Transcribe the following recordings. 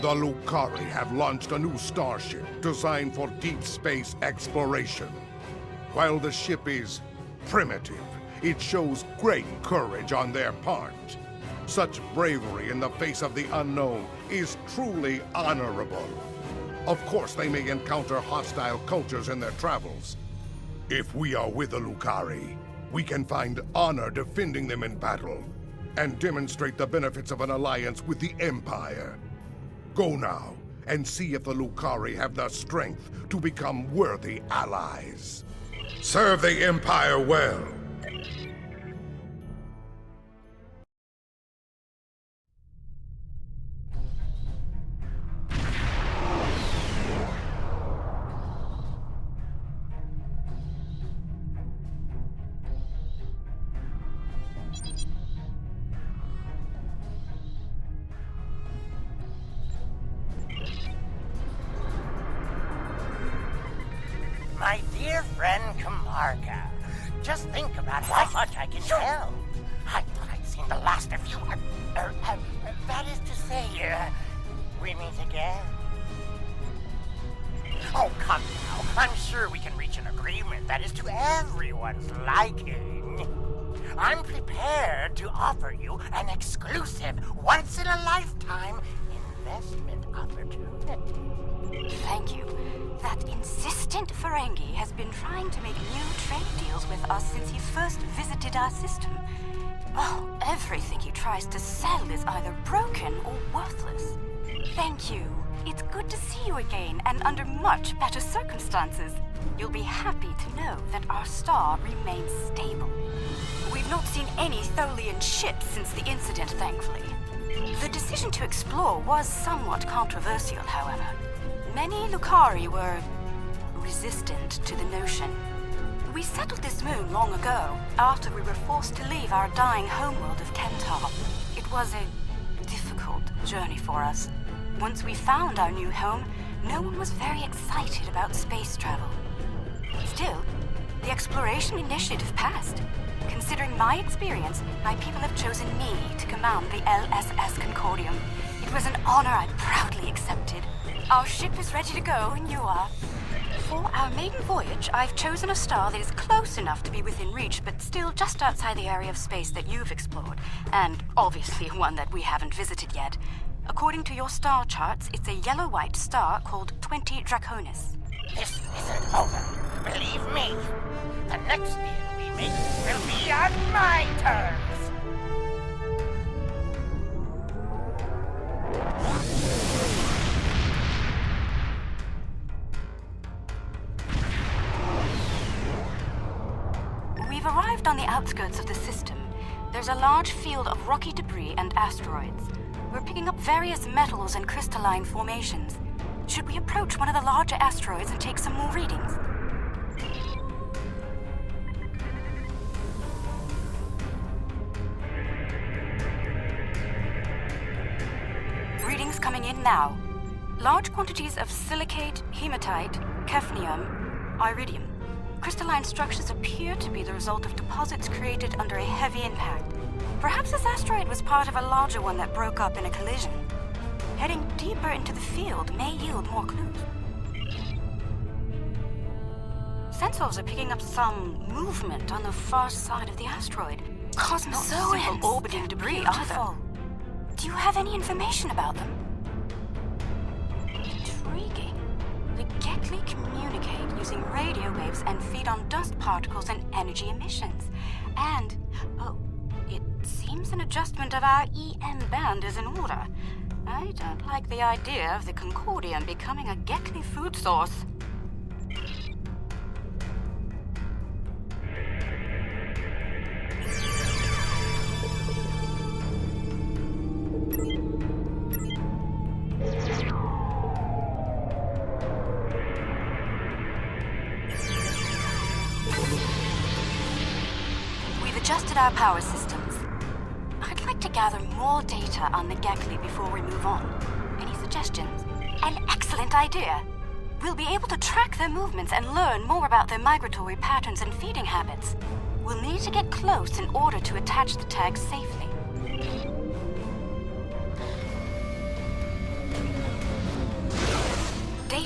The Lucari have launched a new starship designed for deep space exploration. While the ship is primitive, it shows great courage on their part. Such bravery in the face of the unknown is truly honorable. Of course, they may encounter hostile cultures in their travels. If we are with the Lucari, we can find honor defending them in battle, and demonstrate the benefits of an alliance with the Empire. Go now, and see if the Lucari have the strength to become worthy allies. Serve the Empire well. My dear friend Kamarka, just think about how much I can tell. I thought I'd seen the last of you. That is to say, we meet again. Oh, come now. I'm sure we can reach an agreement that is to everyone's liking. I'm prepared to offer you an exclusive, once-in-a-lifetime investment opportunity. Thank you. That insistent Ferengi has been trying to make new trade deals with us since he first visited our system. Oh, everything he tries to sell is either broken or worthless. Thank you. It's good to see you again, and under much better circumstances. You'll be happy to know that our star remains stable. We've not seen any Tholian ships since the incident, thankfully. The decision to explore was somewhat controversial, however. Many Lucari were resistant to the notion. We settled this moon long ago, after we were forced to leave our dying homeworld of Kentar. It was a difficult journey for us. Once we found our new home, no one was very excited about space travel. Still, the exploration initiative passed. Considering my experience, my people have chosen me to command the LSS Concordium. It was an honor I proudly accepted. Our ship is ready to go, and you are. For our maiden voyage, I've chosen a star that is close enough to be within reach, but still just outside the area of space that you've explored, and obviously one that we haven't visited yet. According to your star charts, it's a yellow-white star called 20 Draconis. This isn't over. Believe me, the next deal we make will be on my terms. We've arrived on the outskirts of the system. There's a large field of rocky debris and asteroids. We're picking up various metals and crystalline formations. Should we approach one of the larger asteroids and take some more readings? Readings coming in now. Large quantities of silicate, hematite, hafnium, iridium. Crystalline structures appear to be the result of deposits created under a heavy impact. Perhaps this asteroid was part of a larger one that broke up in a collision. Heading deeper into the field may yield more clues. Sensors are picking up some movement on the far side of the asteroid. Cosmozoans orbiting debris either. Do you have any information about them? Intriguing. The Gekli communicate using radio waves and feed on dust particles and energy emissions. And, it seems an adjustment of our EM band is in order. I don't like the idea of the Concordium becoming a Gekli food source. Adjusted our power systems. I'd like to gather more data on the Gekli before we move on. Any suggestions? An excellent idea. We'll be able to track their movements and learn more about their migratory patterns and feeding habits. We'll need to get close in order to attach the tags safely.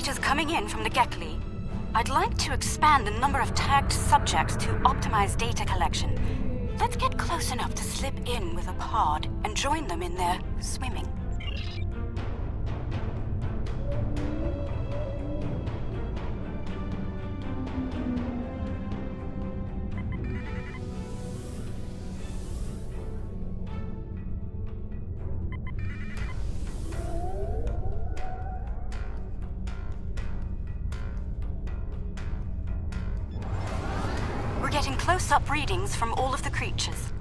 data's coming in from the Gekli. I'd like to expand the number of tagged subjects to optimize data collection. Let's get close enough to slip in with a pod and join them in their swimming. We're getting close-up readings from all of the creatures.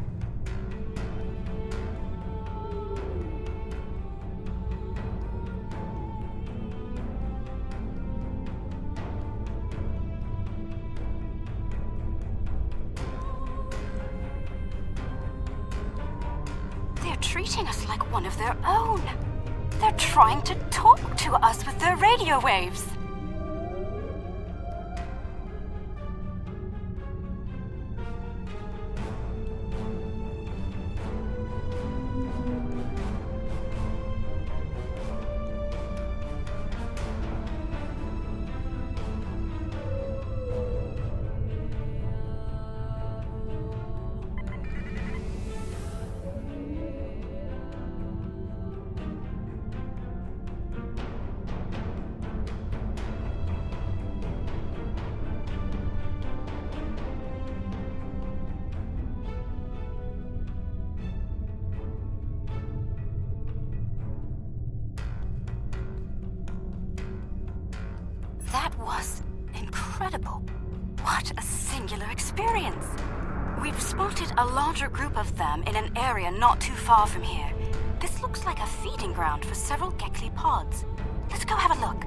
They're treating us like one of their own. They're trying to talk to us with their radio waves. That was incredible. What a singular experience. We've spotted a larger group of them in an area not too far from here. This looks like a feeding ground for several Gekli pods. Let's go have a look.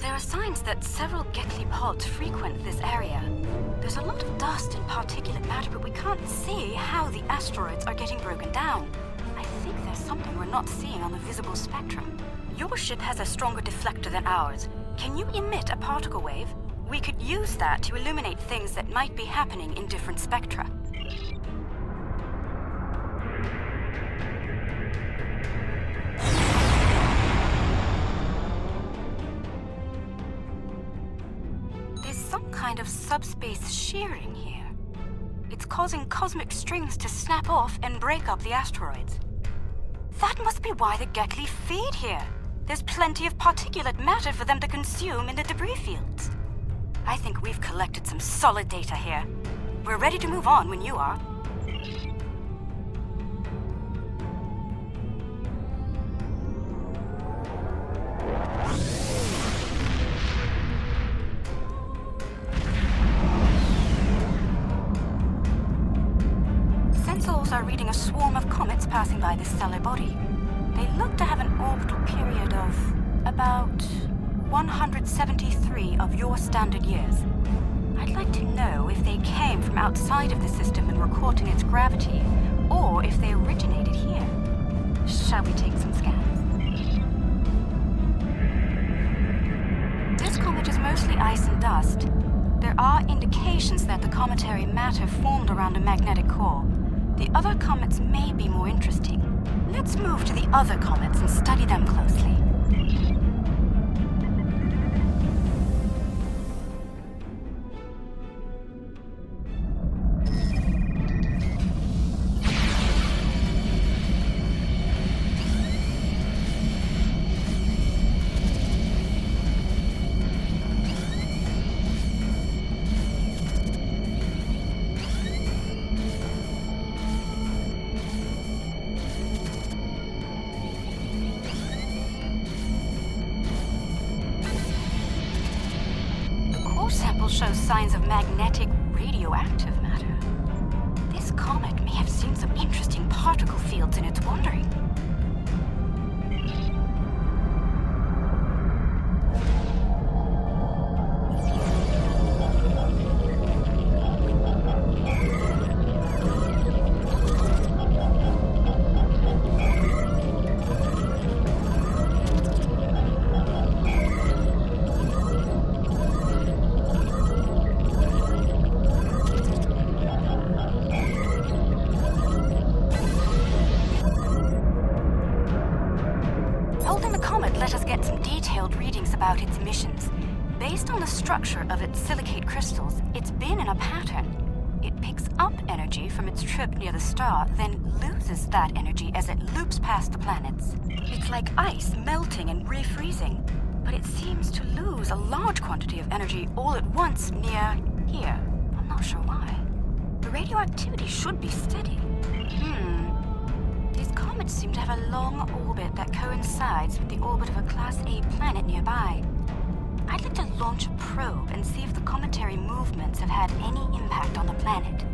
There are signs that several Gekli pods frequent this area. There's a lot of dust and particulate matter, but we can't see how the asteroids are getting broken down. I think there's something we're not seeing on the visible spectrum. Your ship has a stronger deflector than ours. Can you emit a particle wave? We could use that to illuminate things that might be happening in different spectra. Kind of subspace shearing here. It's causing cosmic strings to snap off and break up the asteroids. That must be why the Gekli feed here. There's plenty of particulate matter for them to consume in the debris fields. I think we've collected some solid data here. We're ready to move on when you are. Are reading a swarm of comets passing by this stellar body. They look to have an orbital period of about 173 of your standard years. I'd like to know if they came from outside of the system and were caught in its gravity, or if they originated here. Shall we take some scans? This comet is mostly ice and dust. There are indications that the cometary matter formed around a magnetic core. The other comets may be more interesting. Let's move to the other comets and study them closely. Shows signs of magnetic radioactive matter. This comet may have seen some interesting particle fields in its wandering. Based on the structure of its silicate crystals, it's been in a pattern. It picks up energy from its trip near the star, then loses that energy as it loops past the planets. It's like ice melting and refreezing, but it seems to lose a large quantity of energy all at once near here. I'm not sure why. The radioactivity should be steady. These comets seem to have a long orbit that coincides with the orbit of a Class A planet nearby. I'd like to launch a probe and see if the cometary movements have had any impact on the planet.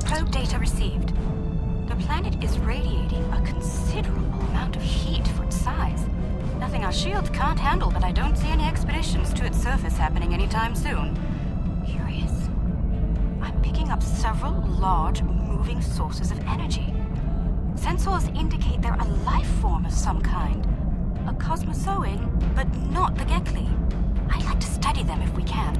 Probe data received. The planet is radiating a considerable amount of heat for its size. Nothing our shields can't handle, but I don't see any expeditions to its surface happening anytime soon. Curious. I'm picking up several large, moving sources of energy. Sensors indicate they're a life form of some kind. A cosmozoan, but not the Gekli. I'd like to study them if we can.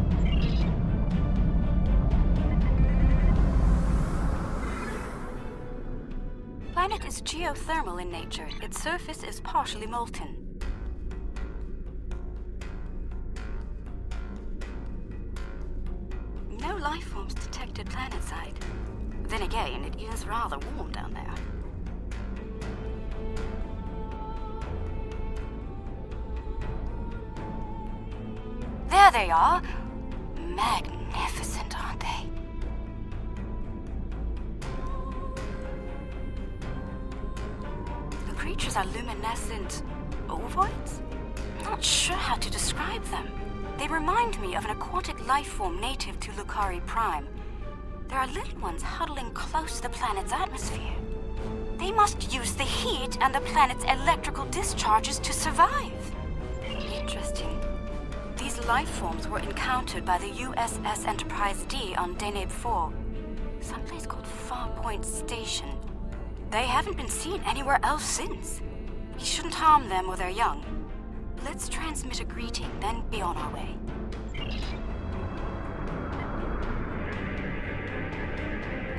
Planet is geothermal in nature. Its surface is partially molten. No life forms detected planetside. Then again, it is rather warm down there. There they are! Magnificent, aren't they? The creatures are luminescent ovoids? I'm not sure how to describe them. They remind me of an aquatic life form native to Lucari Prime. There are little ones huddling close to the planet's atmosphere. They must use the heat and the planet's electrical discharges to survive. Interesting. These life forms were encountered by the USS Enterprise D on Deneb 4, someplace called Farpoint Station. They haven't been seen anywhere else since. We shouldn't harm them or their young. Let's transmit a greeting, then be on our way.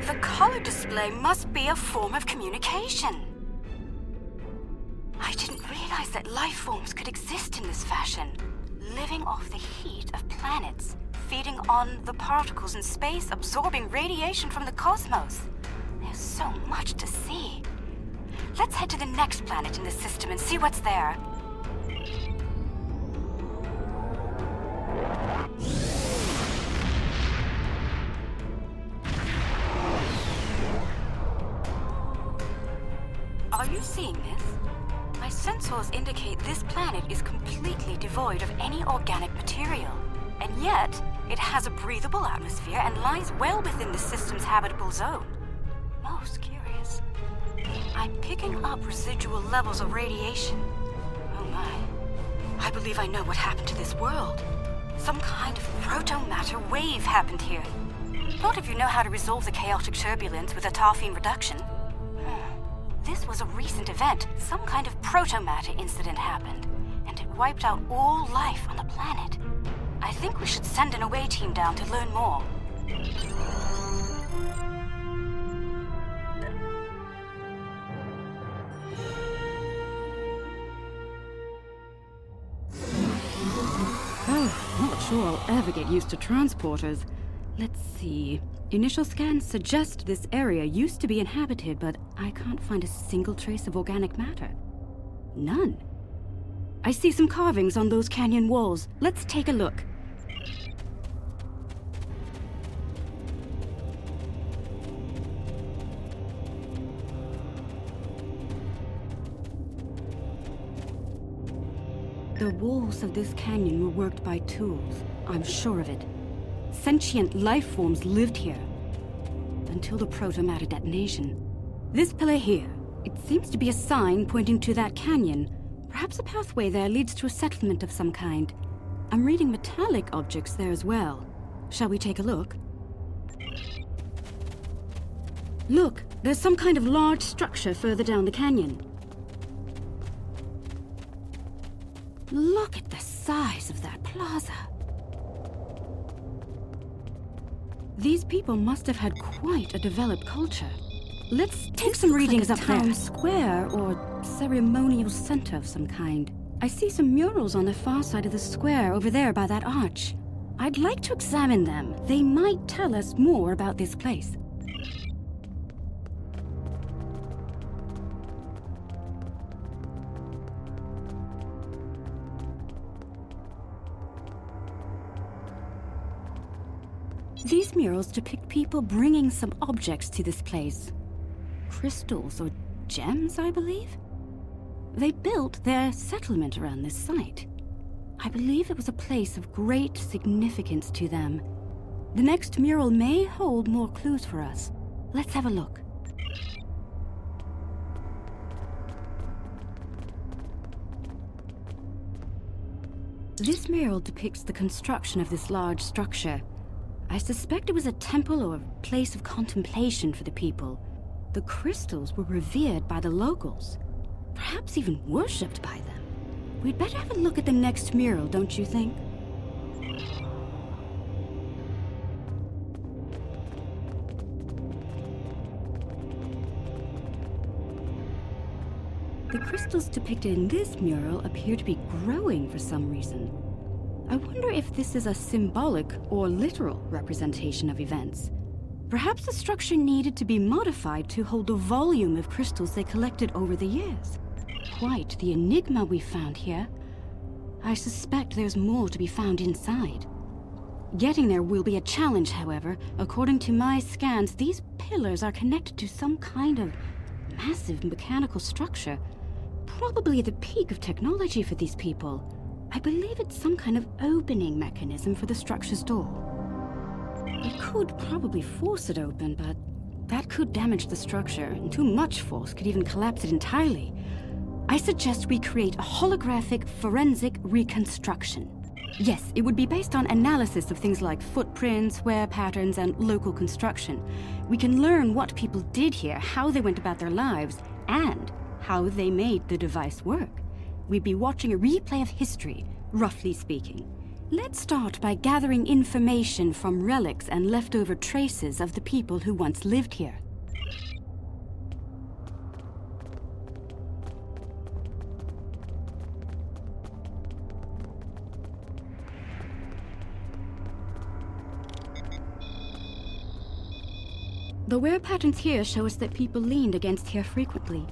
The color display must be a form of communication. I didn't realize that life forms could exist in this fashion, living off the heat of planets, feeding on the particles in space, absorbing radiation from the cosmos. There's so much to see. Let's head to the next planet in the system and see what's there. Are you seeing this? My sensors indicate this planet is completely devoid of any organic material. And yet, it has a breathable atmosphere and lies well within the system's habitable zone. Most curious. I'm picking up residual levels of radiation. Oh my. I believe I know what happened to this world. Some kind of proto-matter wave happened here. Not if you know how to resolve the chaotic turbulence with a tarfine reduction. This was a recent event. Some kind of proto-matter incident happened, and it wiped out all life on the planet. I think we should send an away team down to learn more. Oh, not sure I'll ever get used to transporters. Let's see. Initial scans suggest this area used to be inhabited, but I can't find a single trace of organic matter. None. I see some carvings on those canyon walls. Let's take a look. The walls of this canyon were worked by tools. I'm sure of it. Sentient life forms lived here until the proto-matter detonation. This pillar here, it seems to be a sign pointing to that canyon. Perhaps a pathway there leads to a settlement of some kind. I'm reading metallic objects there as well. Shall we take a look? Look, there's some kind of large structure further down the canyon. Look at the size of that plaza. These people must have had quite a developed culture. Let's take some readings up there. Town square or ceremonial center of some kind. I see some murals on the far side of the square over there by that arch. I'd like to examine them. They might tell us more about this place. These murals depict people bringing some objects to this place. Crystals or gems, I believe? They built their settlement around this site. I believe it was a place of great significance to them. The next mural may hold more clues for us. Let's have a look. This mural depicts the construction of this large structure. I suspect it was a temple or a place of contemplation for the people. The crystals were revered by the locals, perhaps even worshipped by them. We'd better have a look at the next mural, don't you think? The crystals depicted in this mural appear to be growing for some reason. I wonder if this is a symbolic or literal representation of events. Perhaps the structure needed to be modified to hold the volume of crystals they collected over the years. Quite the enigma we found here. I suspect there's more to be found inside. Getting there will be a challenge, however. According to my scans, these pillars are connected to some kind of massive mechanical structure. Probably the peak of technology for these people. I believe it's some kind of opening mechanism for the structure's door. It could probably force it open, but that could damage the structure, and too much force could even collapse it entirely. I suggest we create a holographic forensic reconstruction. Yes, it would be based on analysis of things like footprints, wear patterns, and local construction. We can learn what people did here, how they went about their lives, and how they made the device work. We'd be watching a replay of history, roughly speaking. Let's start by gathering information from relics and leftover traces of the people who once lived here. The wear patterns here show us that people leaned against here frequently.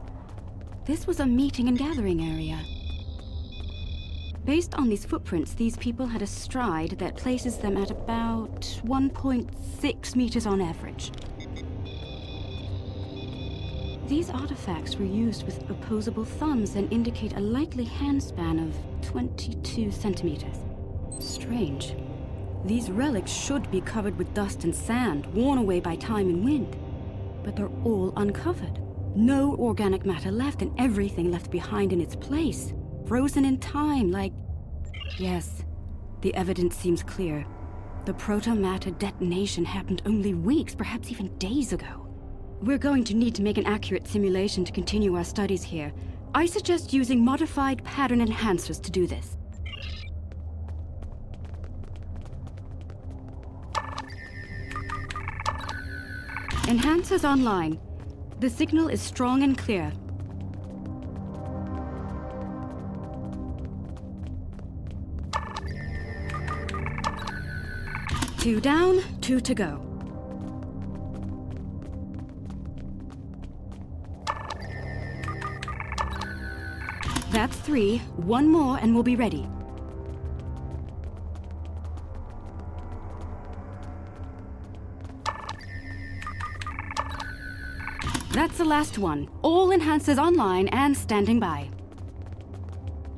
This was a meeting and gathering area. Based on these footprints, these people had a stride that places them at about 1.6 meters on average. These artifacts were used with opposable thumbs and indicate a likely handspan of 22 centimeters. Strange. These relics should be covered with dust and sand, worn away by time and wind. But they're all uncovered. No organic matter left, and everything left behind in its place. Frozen in time, like... Yes, the evidence seems clear. The proto-matter detonation happened only weeks, perhaps even days ago. We're going to need to make an accurate simulation to continue our studies here. I suggest using modified pattern enhancers to do this. Enhancers online. The signal is strong and clear. Two down, 2 to go. That's 3. 1 more and we'll be ready. That's the last one. All enhancers online and standing by.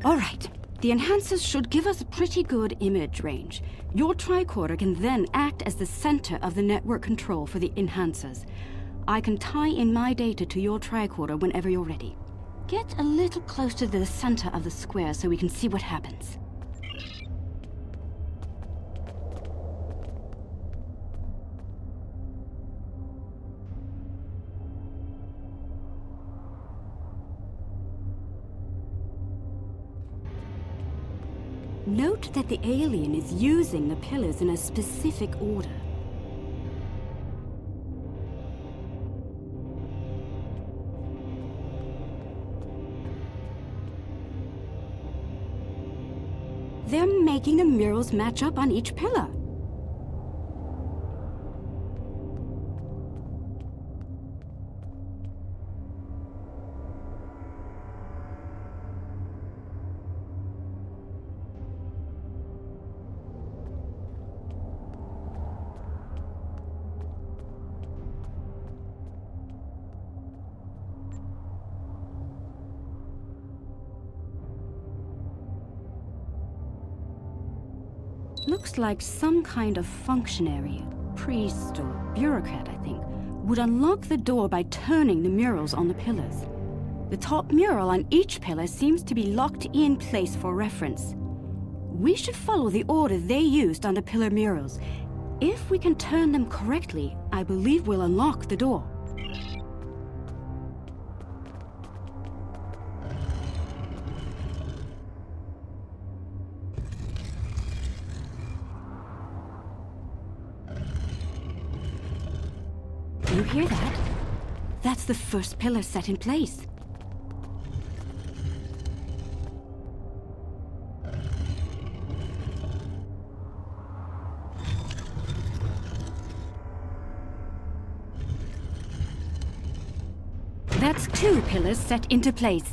All right. The enhancers should give us a pretty good image range. Your tricorder can then act as the center of the network control for the enhancers. I can tie in my data to your tricorder whenever you're ready. Get a little closer to the center of the square so we can see what happens. Note that the alien is using the pillars in a specific order. They're making the murals match up on each pillar. Looks like some kind of functionary, priest or bureaucrat, I think, would unlock the door by turning the murals on the pillars. The top mural on each pillar seems to be locked in place for reference. We should follow the order they used on the pillar murals. If we can turn them correctly, I believe we'll unlock the door. You hear that? That's the first pillar set in place. That's 2 pillars set into place.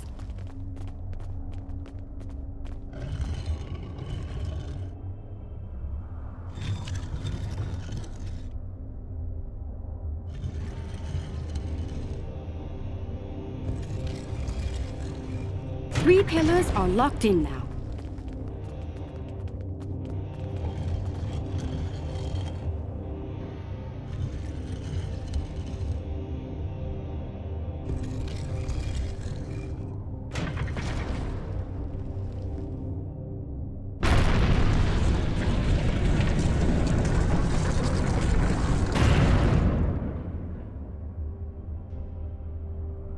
Three pillars are locked in now.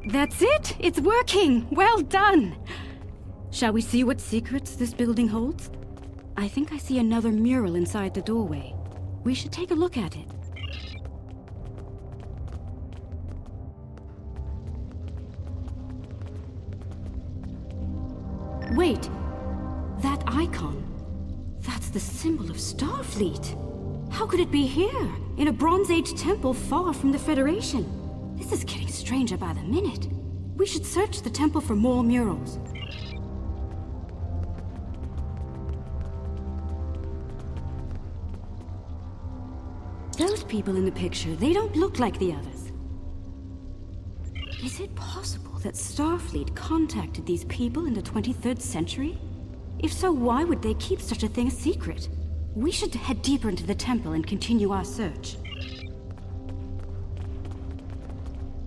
That's it! It's working! Well done! Shall we see what secrets this building holds? I think I see another mural inside the doorway. We should take a look at it. Wait! That icon! That's the symbol of Starfleet! How could it be here, in a Bronze Age temple far from the Federation? This is getting stranger by the minute. We should search the temple for more murals. Those people in the picture, they don't look like the others. Is it possible that Starfleet contacted these people in the 23rd century? If so, why would they keep such a thing a secret? We should head deeper into the temple and continue our search.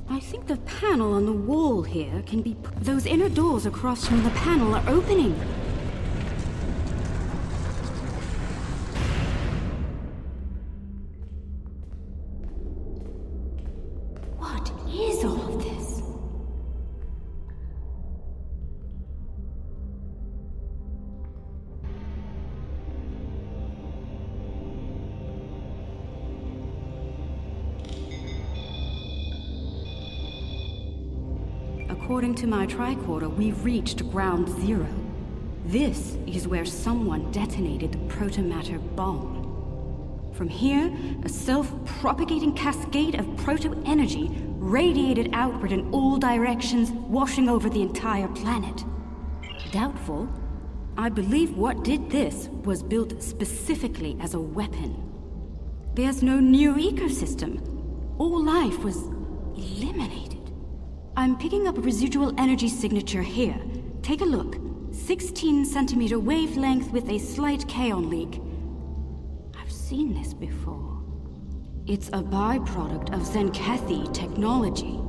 I think the panel on the wall here can be... Those inner doors across from the panel are opening. What is all of this? According to my tricorder, we've reached ground zero. This is where someone detonated the protomatter bomb. From here, a self-propagating cascade of proto-energy radiated outward in all directions, washing over the entire planet. Doubtful. I believe what did this was built specifically as a weapon. There's no new ecosystem. All life was eliminated. I'm picking up a residual energy signature here. Take a look. 16-centimeter wavelength with a slight kaon leak. I've seen this before. It's a byproduct of Zenkethi technology.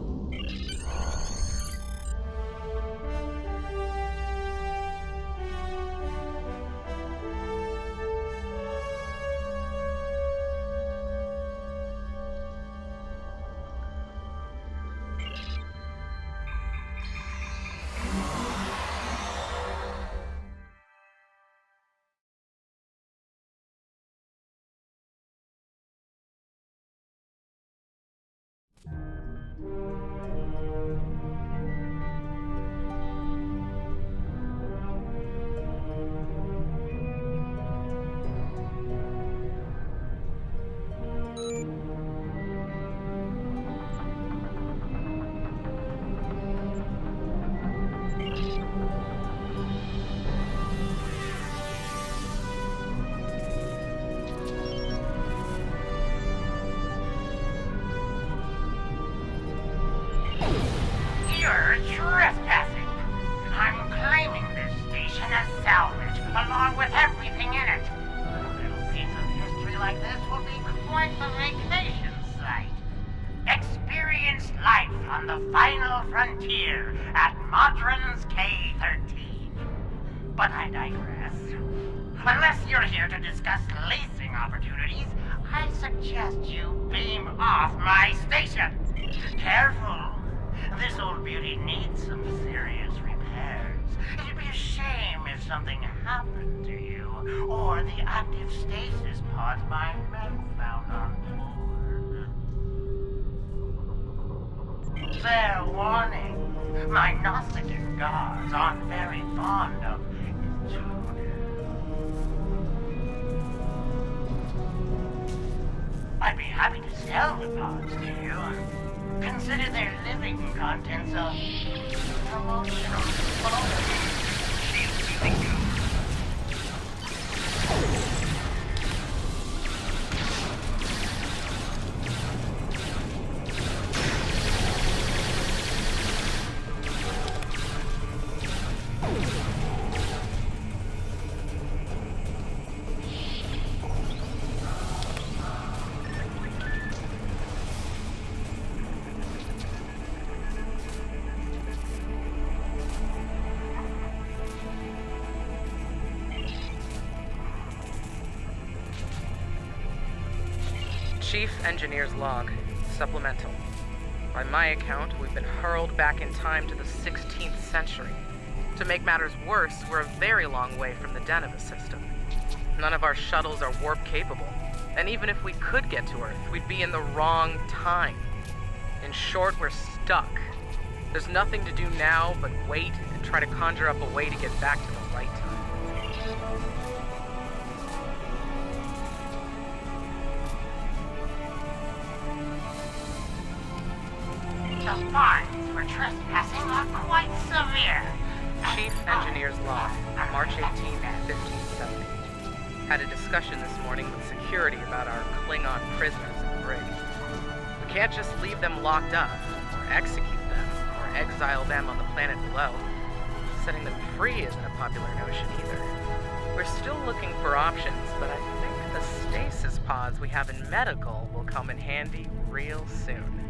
on the final frontier at Modron's K-13. But I digress. Unless you're here to discuss leasing opportunities, I suggest you beam off my station. Careful. This old beauty needs some serious repairs. It'd be a shame if something happened to you, or the active stasis pods my men found on board. Fair warning. My Gnostic gods aren't very fond of intruders. I'd be happy to sell the pods to you. Consider their living contents a promotional bonus. Chief Engineer's Log. Supplemental. By my account, we've been hurled back in time to the 16th century. To make matters worse, we're a very long way from the Deneva system. None of our shuttles are warp capable, and even if we could get to Earth, we'd be in the wrong time. In short, we're stuck. There's nothing to do now but wait and try to conjure up a way to get back to the right time. The fines for trespassing are quite severe. Chief Engineer's Log, March 18, 1570. Had a discussion this morning with security about our Klingon prisoners in the brig. We can't just leave them locked up, or execute them, or exile them on the planet below. Setting them free isn't a popular notion either. We're still looking for options, but I think the stasis pods we have in medical will come in handy real soon.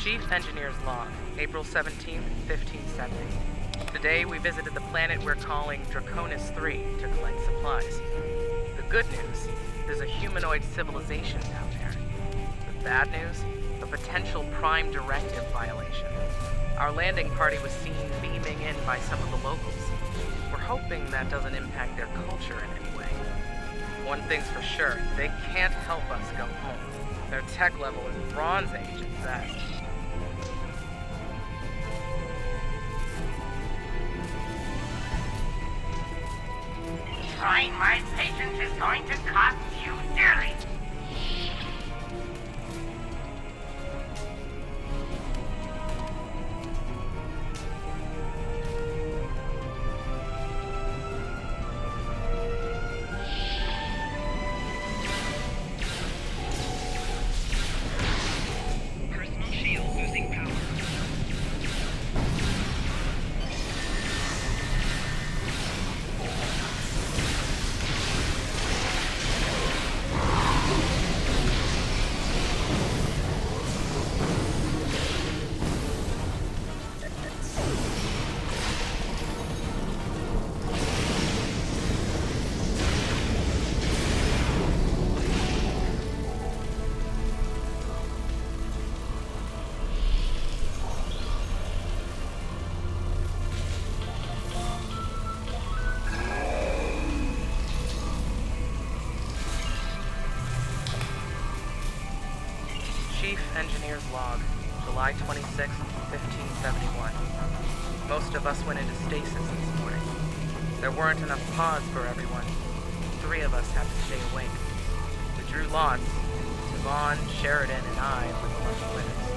Chief Engineer's Log, April 17, 1570. Today we visited the planet we're calling Draconis 3 to collect supplies. The good news, there's a humanoid civilization down there. The bad news, a potential Prime Directive violation. Our landing party was seen beaming in by some of the locals. We're hoping that doesn't impact their culture in any way. One thing's for sure, they can't help us go home. Their tech level is Bronze Age at best. Trying my patience is going to cost you dearly. Personal shield losing power. Engineer's Log, July 26, 1571. Most of us went into stasis this morning. There weren't enough pods for everyone. 3 of us had to stay awake. We drew lots. Devon, Sheridan, and I were the lucky winners.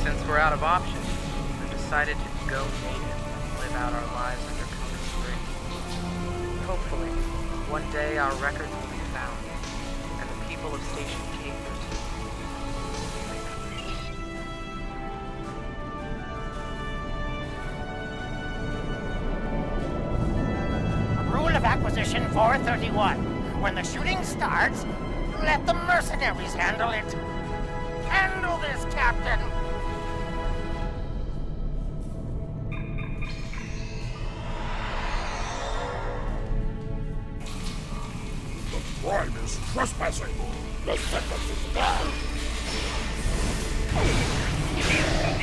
Since we're out of options, we've decided to go native and live out our lives under Code 3. Hopefully, one day our records will be found, and the people of Station K-13 Rule of Acquisition 431. When the shooting starts, let the mercenaries handle it. Handle this, Captain. The Prime is trespassing. The sentence is down. Losing power.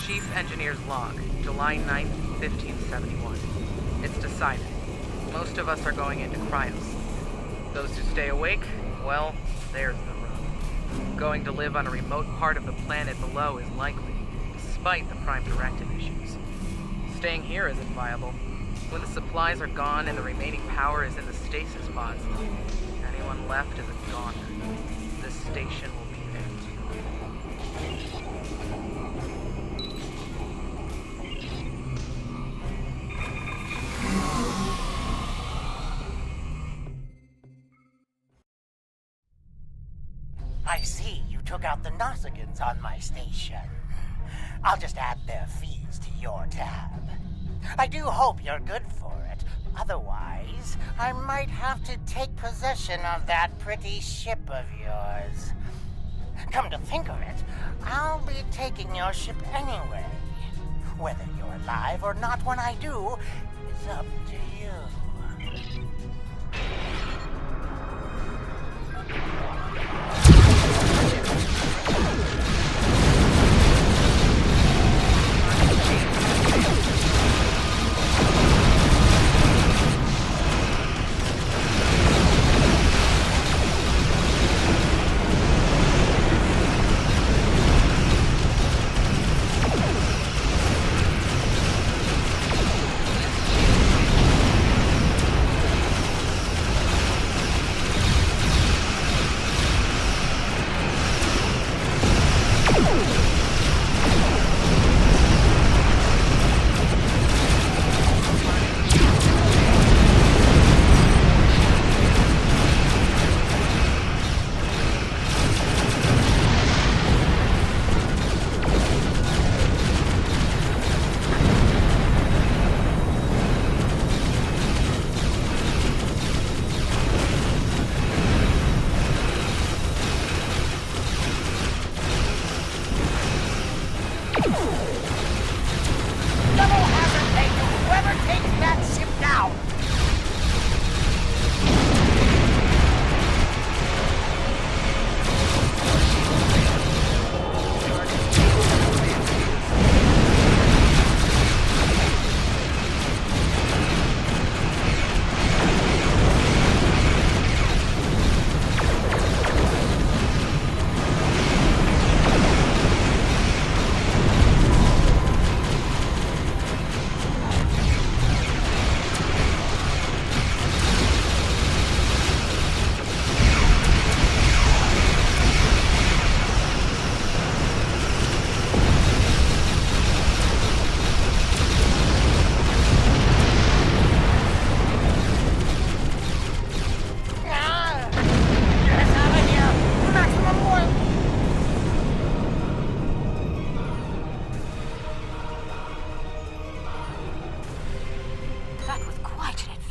Chief Engineer's Log, July 9th, 1571. It's decided. Most of us are going into cryos. Those who stay awake, well, there's the rub. Going to live on a remote part of the planet below is likely, despite the Prime Directive issues. Staying here isn't viable. When the supplies are gone and the remaining power is in the stasis pods, anyone left is a goner. This station will be empty. I see you took out the Nausigans on my station. I'll just add their fees to your tab. I do hope you're good for it. Otherwise, I might have to take possession of that pretty ship of yours. Come to think of it, I'll be taking your ship anyway. Whether you're alive or not when I do is up to you.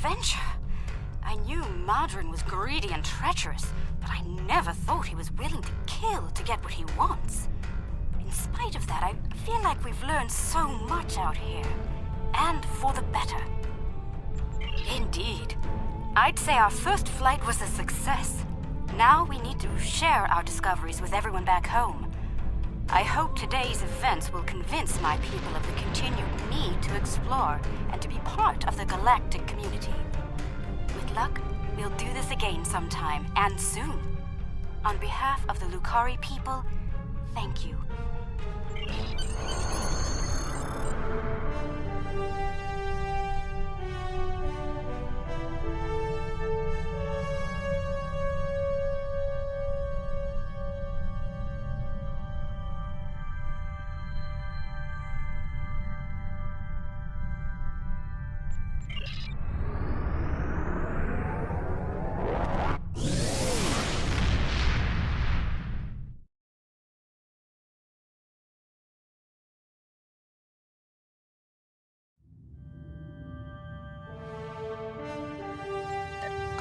adventure. I knew Modron was greedy and treacherous, but I never thought he was willing to kill to get what he wants. In spite of that, I feel like we've learned so much out here. And for the better. Indeed. I'd say our first flight was a success. Now we need to share our discoveries with everyone back home. I hope today's events will convince my people of the continued need to explore and to be part of the galactic community. With luck, we'll do this again sometime, and soon. On behalf of the Lucari people, thank you.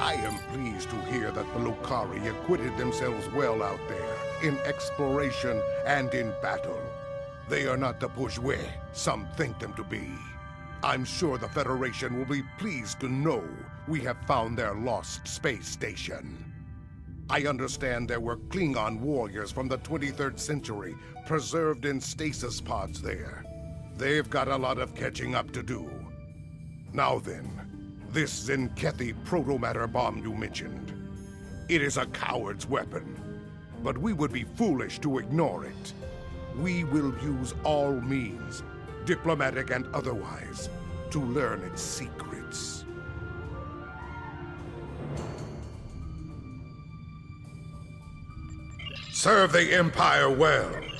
I am pleased to hear that the Lucari acquitted themselves well out there, in exploration and in battle. They are not the bourgeois some think them to be. I'm sure the Federation will be pleased to know we have found their lost space station. I understand there were Klingon warriors from the 23rd century preserved in stasis pods there. They've got a lot of catching up to do. Now then, this Zenkethi protomatter bomb you mentioned. It is a coward's weapon, but we would be foolish to ignore it. We will use all means, diplomatic and otherwise, to learn its secrets. Serve the Empire well.